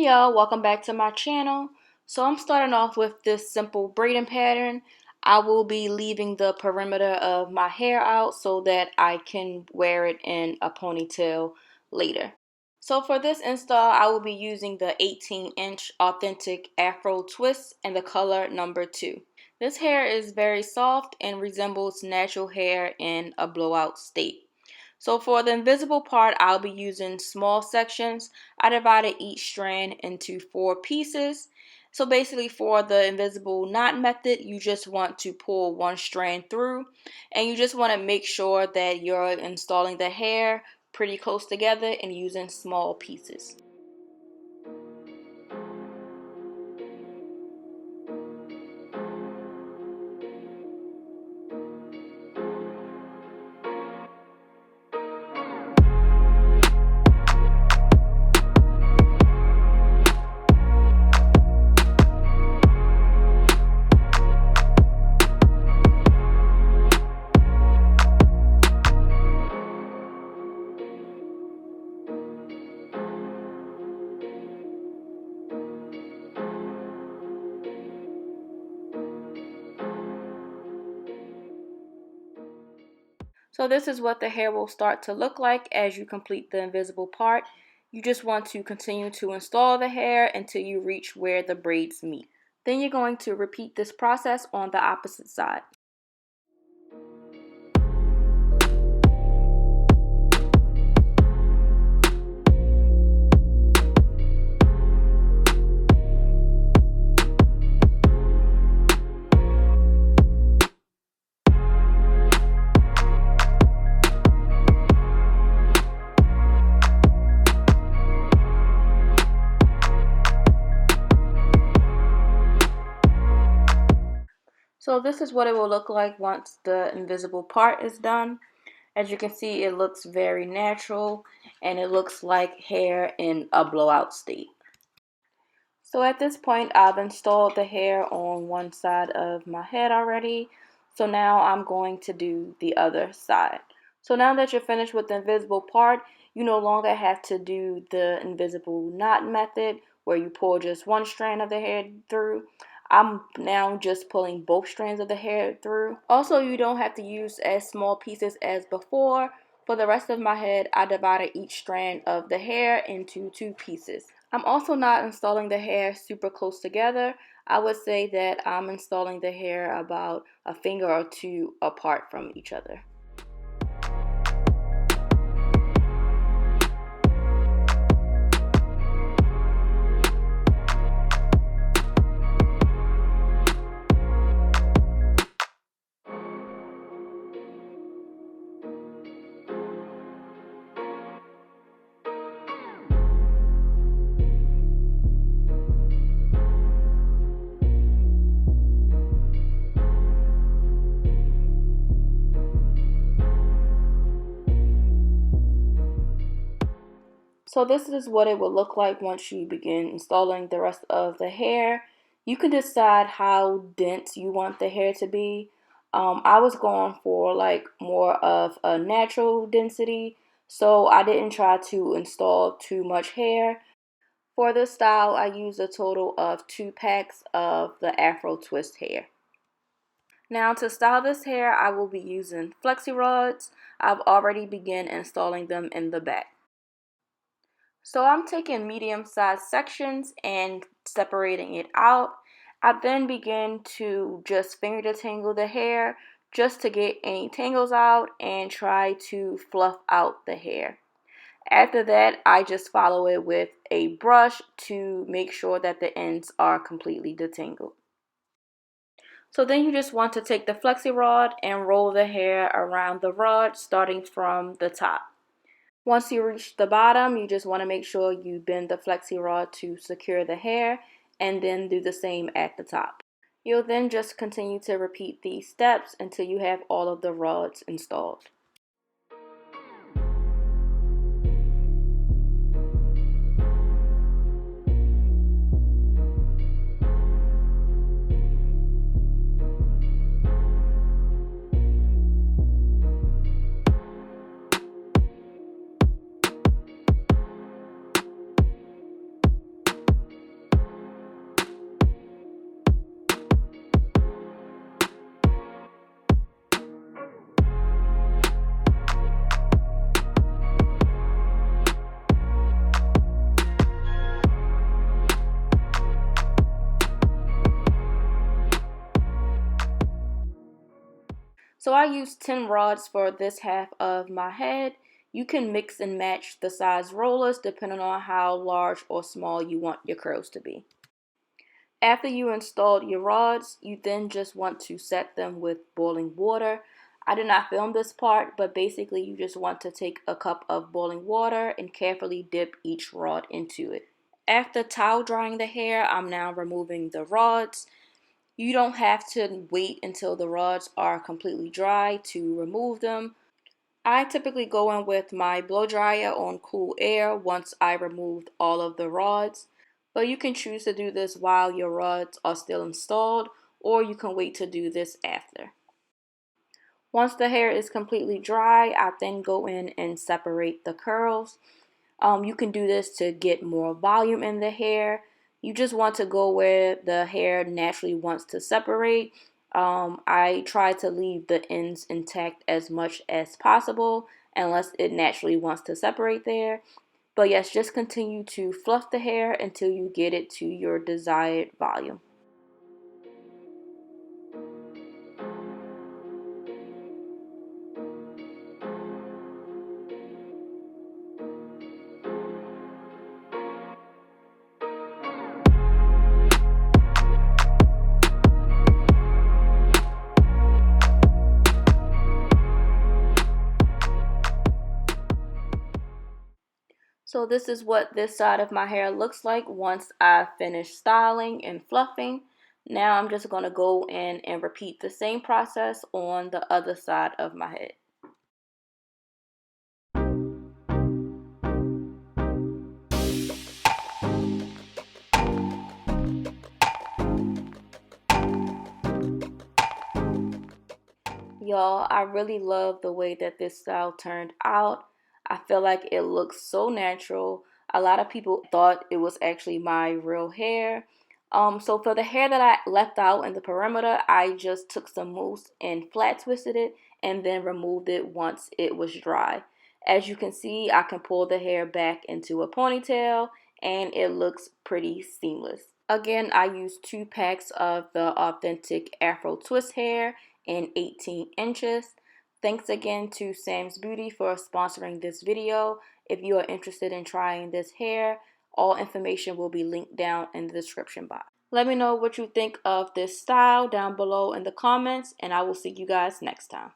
y'all, welcome back to my channel. So I'm starting off with this simple braiding pattern. I will be leaving the perimeter of my hair out so that I can wear it in a ponytail later. So for this install, I will be using the 18-inch authentic Afro twist and the color number 2. This hair is very soft and resembles natural hair in a blowout state. So for the invisible part, I'll be using small sections. I divided each strand into 4 pieces. So basically for the invisible knot method, you just want to pull one strand through and you just want to make sure that you're installing the hair pretty close together and using small pieces. So this is what the hair will start to look like as you complete the invisible part. You just want to continue to install the hair until you reach where the braids meet. Then you're going to repeat this process on the opposite side. So this is what it will look like once the invisible part is done. As you can see, it looks very natural and it looks like hair in a blowout state. So at this point, I've installed the hair on one side of my head already. So now I'm going to do the other side. So now that you're finished with the invisible part, you no longer have to do the invisible knot method where you pull just one strand of the hair through. I'm now just pulling both strands of the hair through. Also, you don't have to use as small pieces as before. For the rest of my head, I divided each strand of the hair into 2 pieces. I'm also not installing the hair super close together. I would say that I'm installing the hair about a finger or 2 apart from each other. So this is what it will look like once you begin installing the rest of the hair. You can decide how dense you want the hair to be. I was going for like more of a natural density, so I didn't try to install too much hair. For this style, I used a total of 2 packs of the Afro twist hair. Now to style this hair, I will be using Flexi rods. I've already begun installing them in the back. So I'm taking medium-sized sections and separating it out. I then begin to just finger detangle the hair just to get any tangles out and try to fluff out the hair. After that, I just follow it with a brush to make sure that the ends are completely detangled. So then you just want to take the flexi rod and roll the hair around the rod starting from the top. Once you reach the bottom, you just want to make sure you bend the flexi rod to secure the hair and then do the same at the top. You'll then just continue to repeat these steps until you have all of the rods installed. So I used 10 rods for this half of my head. You can mix and match the size rollers depending on how large or small you want your curls to be. After you installed your rods, you then just want to set them with boiling water. I did not film this part, but basically you just want to take a cup of boiling water and carefully dip each rod into it. After towel drying the hair, I'm now removing the rods. You don't have to wait until the rods are completely dry to remove them. I typically go in with my blow dryer on cool air once I removed all of the rods, but you can choose to do this while your rods are still installed, or you can wait to do this after. Once the hair is completely dry, I then go in and separate the curls. You can do this to get more volume in the hair. You just want to go where the hair naturally wants to separate. I try to leave the ends intact as much as possible unless it naturally wants to separate there. But yes, just continue to fluff the hair until you get it to your desired volume. So this is what this side of my hair looks like once I finish styling and fluffing. Now I'm just going to go in and repeat the same process on the other side of my head. Y'all, I really love the way that this style turned out. I feel like it looks so natural. A lot of people thought it was actually my real hair. So for the hair that I left out in the perimeter, I just took some mousse and flat twisted it and then removed it once it was dry. As you can see, I can pull the hair back into a ponytail and it looks pretty seamless. Again, I used 2 packs of the authentic Afro twist hair in 18 inches. Thanks again to Sam's Beauty for sponsoring this video. If you are interested in trying this hair, all information will be linked down in the description box. Let me know what you think of this style down below in the comments, and I will see you guys next time.